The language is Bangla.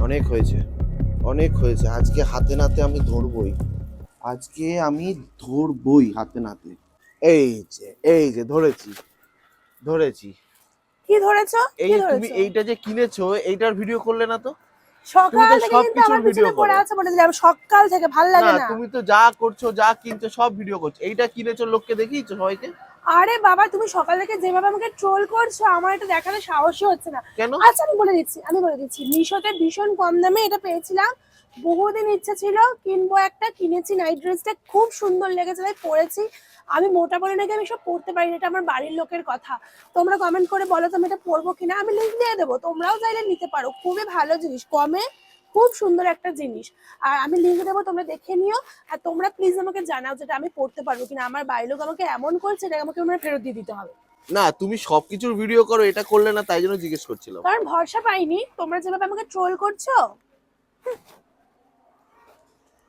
অনেক হয়েছে, অনেক হয়েছে। আজকে হাতে নাতে আমি ধরবই, আজকে আমি ধরবই হাতে নাতে। এই যে, এই যে ধরেছি, ধরেছি। কি ধরেছো? এই কি যে তুমি ধরেছো? এইটা যে কিনেছো, এইটার ভিডিও করলে না তো? তুমি সকাল তো থেকে কিন্তু সবকিছুর আমার ভিডিও পিছনে পড়ে করো। আছে, বলে দিলাম সকাল থেকে ভাল না, লাগে না। তুমি তো যা করছো, যা কিনছো সব ভিডিও করছো। এইটা কিনেছো, লোককে দেখিয়েছো সবাইকে? আরে বাবা, তুমি সকাল থেকে যেভাবে আমাকে ট্রোল করছো, আমার এটা দেখাতে সাহসই হচ্ছে না। কেন? আচ্ছা, আমি বলে দিচ্ছি মিশোতে ভীষণ কম দামে এটা পেয়েছিলাম। বহুদিন ইচ্ছা ছিল কিনবো, একটা কিনেছি। নাইট ড্রেসটা খুব সুন্দর লেগেছে, তাই পরেছি। আমি মোটা বলে নাকি আমি সব পরতে পারি না, এটা আমার বাড়ির লোকের কথা। তোমরা কমেন্ট করে বলো তো আমি এটা পরবো কিনা, আমি লিঙ্ক দিয়ে দেবো, তোমরাও চাইলে নিতে পারো। খুবই ভালো জিনিস, কমে খুব সুন্দর একটা জিনিস। আর আমি লিঙ্ক দেবো, তোমরা দেখে নিও। আর তোমরা প্লিজ আমাকে জানাও যেটা আমি পড়তে পারবো কিনা। আমার বাড়ির লোক আমাকে এমন করছে, এটা আমাকে মানে ফেরত দিয়ে দিতে হবে। না, তুমি সবকিছুর ভিডিও করো, এটা করলে না, তাই জন্য জিজ্ঞেস করছিলাম। কারণ ভরসা পাইনি, তোমরা যেভাবে আমাকে ট্রোল করছো।